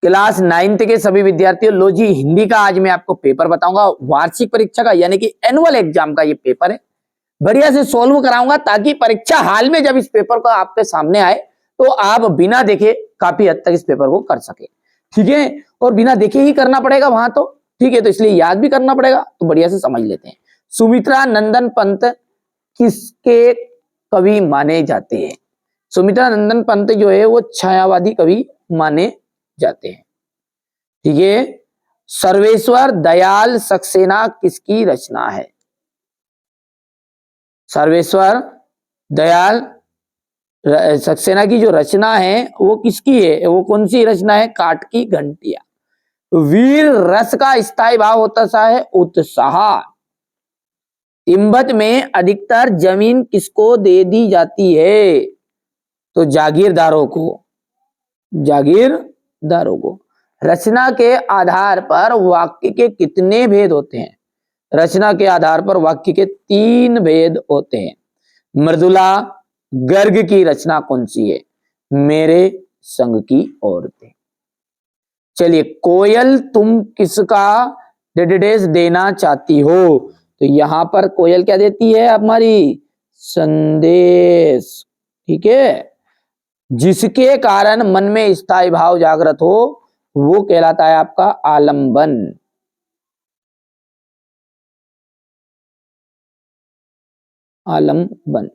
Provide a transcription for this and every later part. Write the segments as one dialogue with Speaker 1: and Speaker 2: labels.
Speaker 1: Class 9th के सभी विद्यार्थियों, लो जी हिंदी का आज मैं आपको पेपर बताऊंगा। वार्षिक परीक्षा का यानी कि एनुअल एग्जाम का ये पेपर है। बढ़िया से सोल्व कराऊंगा ताकि परीक्षा हाल में जब इस पेपर को आपके सामने आए तो आप बिना देखे काफी हद तक इस पेपर को कर सके। ठीक है, और बिना देखे ही करना पड़ेगा वहां तो, ठीक है, तो इसलिए याद भी करना पड़ेगा। तो बढ़िया से समझ लेते हैं। सुमित्रा नंदन पंत किसके कवि माने जाते हैं? सुमित्रा नंदन पंत जो है वो छायावादी कवि माने जाते हैं। ठीक है, सर्वेश्वर दयाल सक्सेना किसकी रचना है? सर्वेश्वर दयाल सक्सेना की जो रचना है वो किसकी है? वो कौन सी रचना है? काट की घंटिया। वीर रस का स्थायी भाव होता सा है उत्साह। तिब्बत में अधिकतर जमीन किसको दे दी जाती है? तो जागीरदारों को, जागीरदारों को। रचना के आधार पर वाक्य के कितने भेद होते हैं? रचना के आधार पर वाक्य के 3 भेद होते हैं। मृदुला गर्ग की रचना कौन सी है? मेरे संग की औरतें। चलिए, कोयल तुम किसका डेडिकेशन देना चाहती हो? तो यहां पर कोयल क्या देती है? हमारी संदेश। ठीक है, जिसके कारण मन में स्थायी भाव जागृत हो वो कहलाता है आपका आलंबन। आलंबन,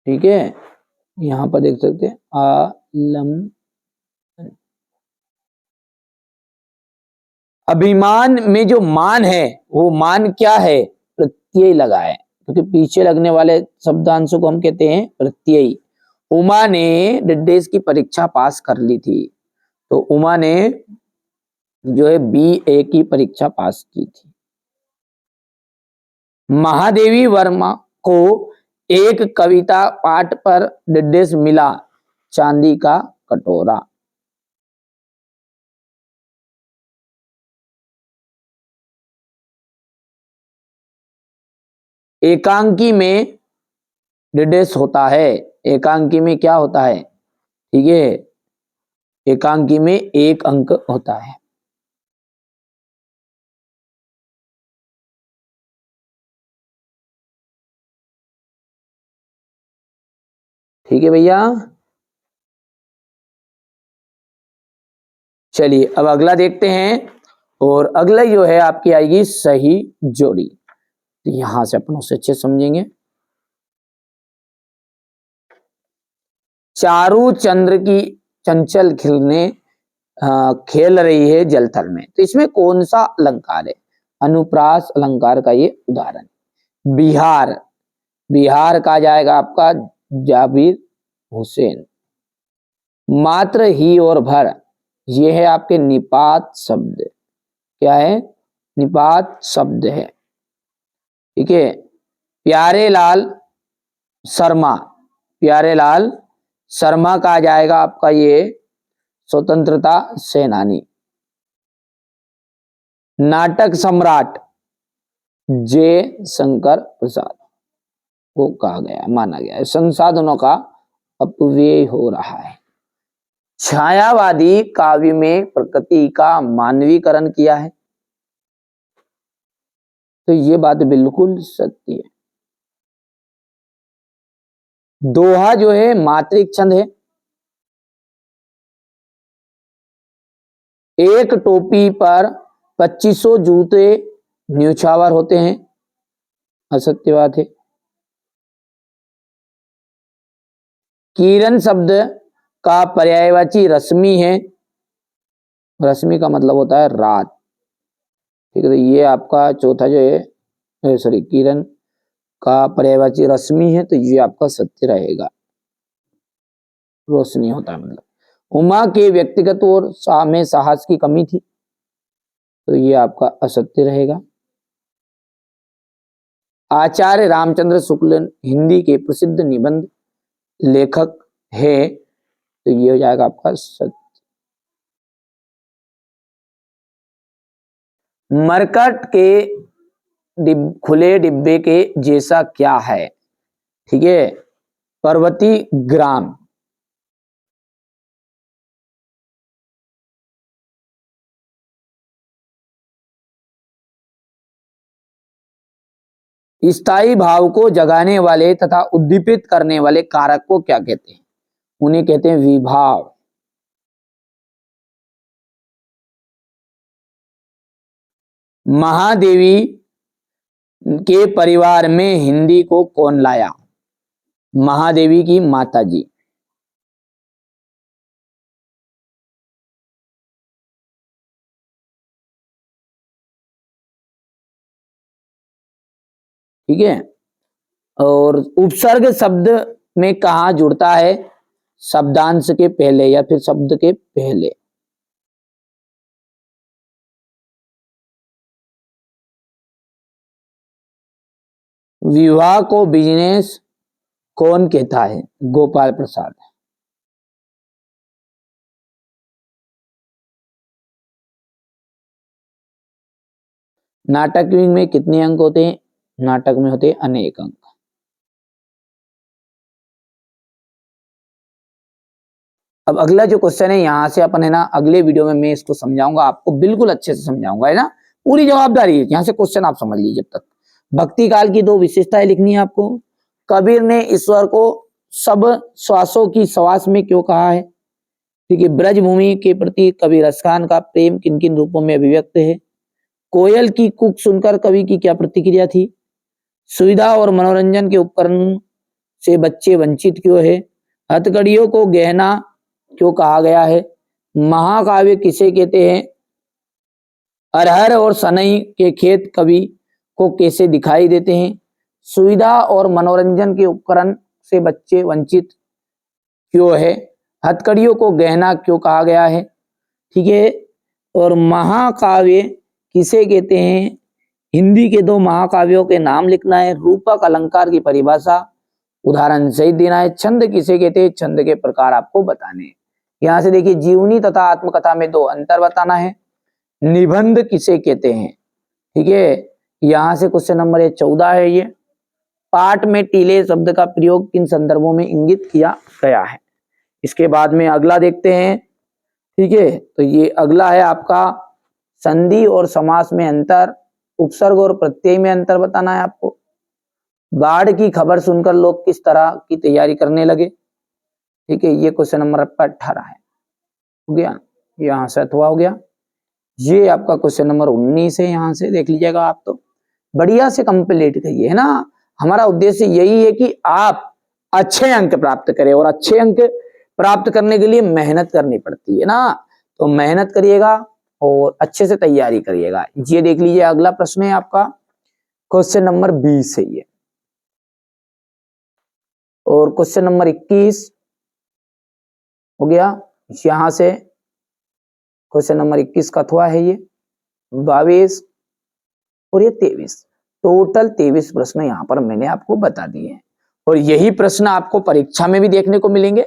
Speaker 1: ठीक है, यहां पर देख सकते हैं आलंबन। अभिमान में जो मान है वो मान क्या है? प्रत्यय लगा है, क्योंकि पीछे लगने वाले शब्दांशों को हम कहते हैं प्रत्यय। उमा ने डेडेस की परीक्षा पास कर ली थी, तो उमा ने जो है BA की परीक्षा पास की थी। महादेवी वर्मा को एक कविता पाठ पर डेडेस मिला चांदी का कटोरा। एकांकी में डेडेस होता है। एकांकी में क्या होता है? ठीक है, एकांकी में 1 अंक होता है। ठीक है भैया, चलिए अब अगला देखते हैं। और अगला जो है आपकी आएगी सही जोड़ी। तो यहां से अपन उसे अच्छे समझेंगे। चारू चंद्र की चंचल खिलने खेल रही है जलथल में, तो इसमें कौन सा अलंकार है? अनुप्रास अलंकार का ये उदाहरण। बिहार, बिहार का जाएगा आपका जाबिर हुसैन। मात्र ही और भर, ये है आपके निपात शब्द। क्या है? निपात शब्द है। ठीक है, प्यारे लाल शर्मा, प्यारे लाल शर्मा का जाएगा आपका ये स्वतंत्रता सेनानी। नाटक सम्राट जे शंकर प्रसाद को कहा गया, माना गया है। संसाधनों का अपव्यय हो रहा है। छायावादी काव्य में प्रकृति का मानवीकरण किया है, तो ये बात बिल्कुल सत्य है। दोहा जो है मात्रिक छंद है। एक टोपी पर 2500 जूते न्योछावर होते हैं, असत्य बात है। किरण शब्द का पर्यायवाची रश्मि है। रश्मि का मतलब होता है रात। ठीक है, तो ये आपका चौथा जो है, सॉरी, किरण का पर्यायवाची रश्मि है, तो ये आपका सत्य रहेगा। रोशनी होता है मतलब। उमा के व्यक्तिगत और में साहस की कमी थी, तो ये आपका असत्य रहेगा। आचार्य रामचंद्र शुक्ल हिंदी के प्रसिद्ध निबंध लेखक है, तो ये हो जाएगा आपका सत्य। मरकट के खुले डिब्बे के जैसा क्या है? ठीक है, पर्वती ग्राम। स्थायी भाव को जगाने वाले तथा उद्दीपित करने वाले कारक को क्या कहते हैं? उन्हें कहते हैं विभाव। महादेवी के परिवार में हिंदी को कौन लाया? महादेवी की माताजी। ठीक है। और उपसर्ग शब्द में कहा जुड़ता है? शब्दांश के पहले या फिर शब्द के पहले। विवाह को बिजनेस कौन कहता है? गोपाल प्रसाद। नाटक में कितने अंक होते हैं? नाटक में होते हैं अनेक अंक। अब अगला जो क्वेश्चन है यहां से अपन है ना अगले वीडियो में मैं इसको समझाऊंगा, आपको बिल्कुल अच्छे से समझाऊंगा, है ना। पूरी जवाबदारी है, यहां से क्वेश्चन आप समझ लीजिए। जब तक भक्ति काल की 2 विशेषताएं लिखनी है आपको। कबीर ने ईश्वर को सब श्वासों की श्वास में क्यों कहा है? ठीक है। ब्रजभूमि के प्रति कवि रस खान का प्रेम किन किन रूपों में अभिव्यक्त है? कोयल की कूक सुनकर कवि की क्या प्रतिक्रिया थी? सुविधा और मनोरंजन के उपकरण से बच्चे वंचित क्यों है? हथकड़ियों को गहना क्यों कहा गया है? महाकाव्य किसे कहते हैं? अरहर और सनई के खेत कवि को कैसे दिखाई देते हैं? सुविधा और मनोरंजन के उपकरण से बच्चे वंचित क्यों है? हथकड़ियों को गहना क्यों कहा गया है? ठीक है। और महाकाव्य किसे कहते हैं? हिंदी के 2 महाकाव्यों के नाम लिखना है। रूपक अलंकार की परिभाषा उदाहरण सहित देना है। छंद किसे कहते हैं? छंद के प्रकार आपको बताने हैं। यहां से देखिए जीवनी तथा आत्मकथा में 2 अंतर बताना है। निबंध किसे कहते हैं? ठीक है। यहां से क्वेश्चन नंबर 14 है ये। पाठ में टीले शब्द का प्रयोग किन संदर्भों में इंगित किया गया है? इसके बाद में अगला देखते हैं। ठीक है। तो ये अगला है आपका संधि और समास में अंतर, उपसर्ग और प्रत्यय में अंतर बताना है आपको। बाढ़ की खबर सुनकर लोग किस तरह की तैयारी करने लगे? ठीक है। ये क्वेश्चन नंबर 18 है। हो गया, यहां से अथवा हो गया। ये आपका क्वेश्चन नंबर 19 है, यहां से देख लीजिएगा आप। तो बढ़िया से कंप्लीट करिए, है ना। हमारा उद्देश्य यही है कि आप अच्छे अंक प्राप्त करें, और अच्छे अंक प्राप्त करने के लिए मेहनत करनी पड़ती है ना। तो मेहनत करिएगा और अच्छे से तैयारी करिएगा। ये देख लीजिए अगला प्रश्न है आपका क्वेश्चन नंबर 20 है ये। और क्वेश्चन नंबर 21 हो गया। यहां से क्वेश्चन नंबर 21 का अथवा है ये 22 और ये 23। टोटल 23 प्रश्न यहां पर मैंने आपको बता दिए हैं, और यही प्रश्न आपको परीक्षा में भी देखने को मिलेंगे।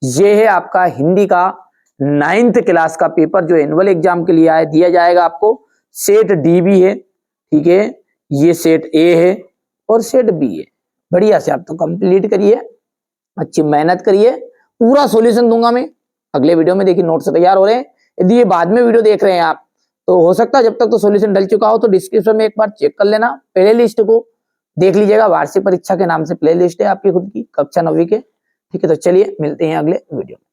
Speaker 1: ये है आपका हिंदी का 9th क्लास का पेपर जो एनुअल एग्जाम के लिए आया, दिया जाएगा आपको। सेट डी भी है, ठीक है। ये सेट ए है और सेट बी है। बढ़िया से आप तो कंप्लीट करिए, अच्छी मेहनत करिए। पूरा सॉल्यूशन दूंगा मैं अगले वीडियो में। देखिए नोट से तैयार हो रहे हैं। यदि ये बाद में वीडियो देख रहे हैं आप, तो हो सकता है जब तक तो सॉल्यूशन डल चुका हो, तो डिस्क्रिप्शन में एक बार चेक कर लेना, प्ले लिस्ट को देख लीजिएगा। वार्षिक परीक्षा के नाम से प्ले लिस्ट है आपकी खुद की, कक्षा 9वीं के। ठीक है। तो चलिए मिलते हैं अगले वीडियो में।